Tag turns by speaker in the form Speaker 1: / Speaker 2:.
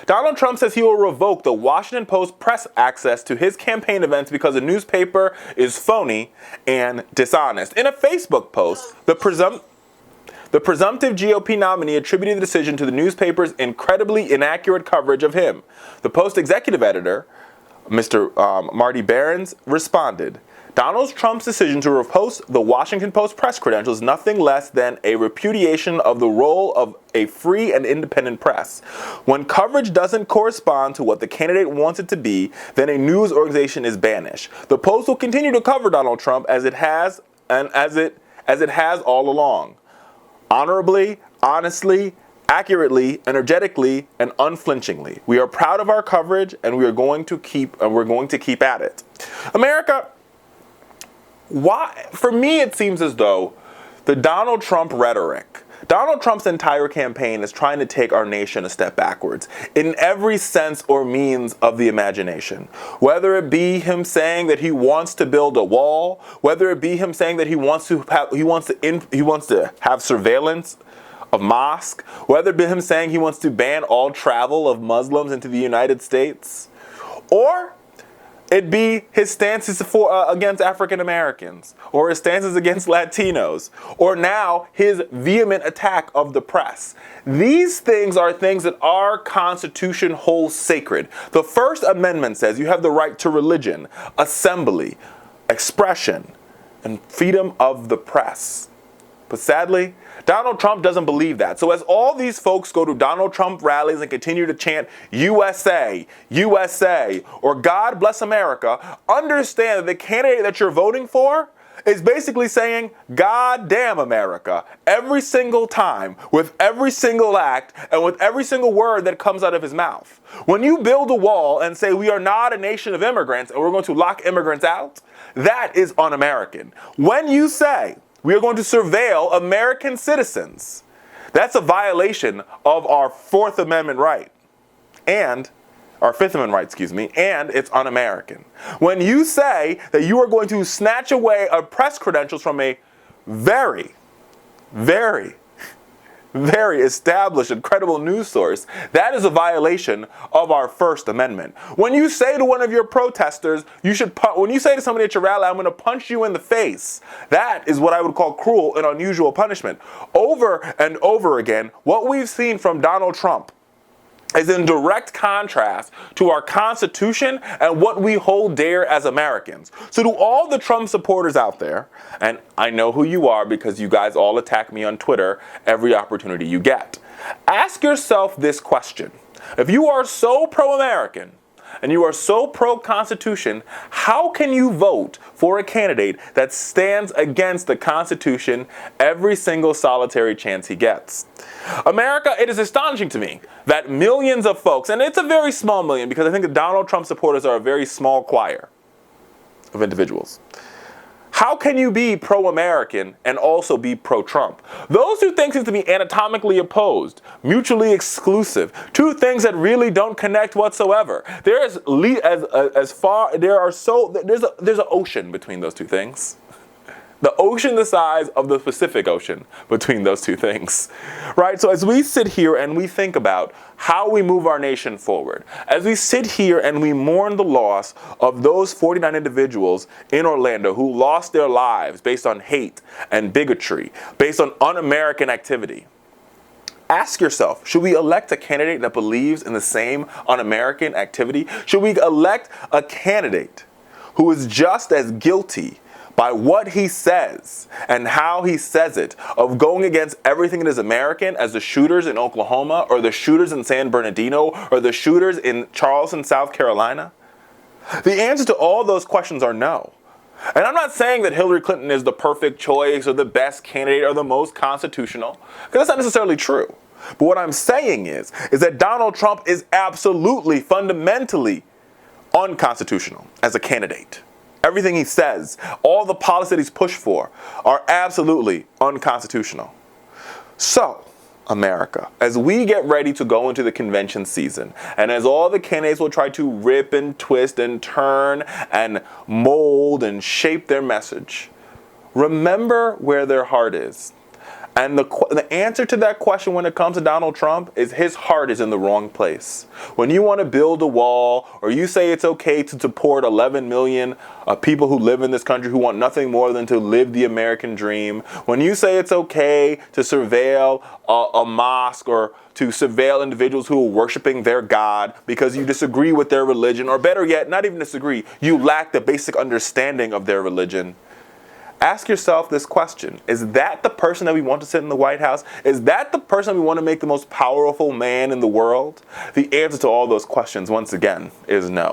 Speaker 1: Donald Trump says he will revoke the Washington Post press access to his campaign events because the newspaper is phony and dishonest. In a Facebook post, the presumptive GOP nominee attributed the decision to the newspaper's incredibly inaccurate coverage of him. The Post executive editor, Mr. Marty Baron, responded, Donald Trump's decision to repost the Washington Post press credentials is nothing less than a repudiation of the role of a free and independent press. When coverage doesn't correspond to what the candidate wants it to be, then a news organization is banished. The Post will continue to cover Donald Trump as it has all along. Honorably, honestly, accurately, energetically, and unflinchingly. We are proud of our coverage, and we're going to keep at it. America, why? For me, it seems as though the Donald Trump rhetoric, Donald Trump's entire campaign is trying to take our nation a step backwards in every sense or means of the imagination. Whether it be him saying that he wants to build a wall, whether it be him saying that he wants to have surveillance of mosques, whether it be him saying he wants to ban all travel of Muslims into the United States, or it be his stances against African Americans, or his stances against Latinos, or now his vehement attack of the press. These things are things that our Constitution holds sacred. The First Amendment says you have the right to religion, assembly, expression, and freedom of the press. But sadly, Donald Trump doesn't believe that. So as all these folks go to Donald Trump rallies and continue to chant USA, USA, or God bless America, understand that the candidate that you're voting for is basically saying, God damn America, every single time, with every single act, and with every single word that comes out of his mouth. When you build a wall and say we are not a nation of immigrants and we're going to lock immigrants out, that is un-American. When you say we are going to surveil American citizens, that's a violation of our Fourth Amendment right. And our Fifth Amendment right, and it's un-American. When you say that you are going to snatch away our press credentials from a very, very, very established and credible news source, that is a violation of our First Amendment. When you say to one of your protesters, when you say to somebody at your rally, I'm going to punch you in the face, that is what I would call cruel and unusual punishment. Over and over again, what we've seen from Donald Trump is in direct contrast to our Constitution and what we hold dear as Americans. So to all the Trump supporters out there, and I know who you are because you guys all attack me on Twitter every opportunity you get, ask yourself this question. If you are so pro-American and you are so pro-Constitution, how can you vote for a candidate that stands against the Constitution every single solitary chance he gets? America, it is astonishing to me that millions of folks, and it's a very small million because I think the Donald Trump supporters are a very small choir of individuals. How can you be pro-American and also be pro-Trump? Those two things seem to be anatomically opposed, mutually exclusive, two things that really don't connect whatsoever. There's an ocean between those two things. The ocean the size of the Pacific Ocean between those two things, right? So as we sit here and we think about how we move our nation forward, as we sit here and we mourn the loss of those 49 individuals in Orlando who lost their lives based on hate and bigotry, based on un-American activity, ask yourself, should we elect a candidate that believes in the same un-American activity? Should we elect a candidate who is just as guilty by what he says and how he says it, of going against everything that is American as the shooters in Oklahoma, or the shooters in San Bernardino, or the shooters in Charleston, South Carolina? The answer to all those questions are no. And I'm not saying that Hillary Clinton is the perfect choice or the best candidate or the most constitutional, because that's not necessarily true. But what I'm saying is that Donald Trump is absolutely, fundamentally unconstitutional as a candidate. Everything he says, all the policies that he's pushed for are absolutely unconstitutional. So, America, as we get ready to go into the convention season, and as all the candidates will try to rip and twist and turn and mold and shape their message, remember where their heart is. And the answer to that question when it comes to Donald Trump is his heart is in the wrong place. When you want to build a wall, or you say it's okay to deport 11 million people who live in this country who want nothing more than to live the American dream, when you say it's okay to surveil a mosque or to surveil individuals who are worshiping their God because you disagree with their religion, or better yet, not even disagree, you lack the basic understanding of their religion, ask yourself this question. Is that the person that we want to sit in the White House? Is that the person we want to make the most powerful man in the world? The answer to all those questions, once again, is no.